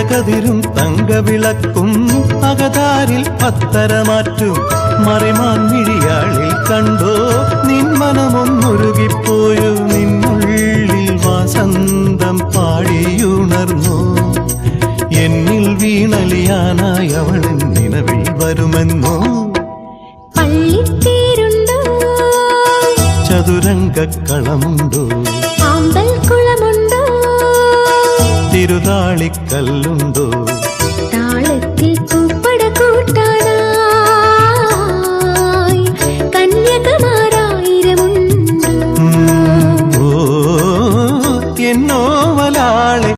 നീലകതിരും തങ്കവിളക്കും അകതാരിൽ പത്തരമാറ്റും മറിമാൻ മിഴിയാളിൽ കണ്ടോ നിൻ മനമൊന്നുരുകിപ്പോയോ നിന്നുള്ളിൽ വാസന്തം പാടിയുണർന്നു എന്നിൽ വീണലിയാനായി അവൾ നിലവിൽ വരുമെന്നോ പള്ളിത്തേരുണ്ടോ ചതുരംഗക്കളമുണ്ടോ ആമ്പൽക്കുളമുണ്ടോ തിരുതാളിക്കല്ലുണ്ടോ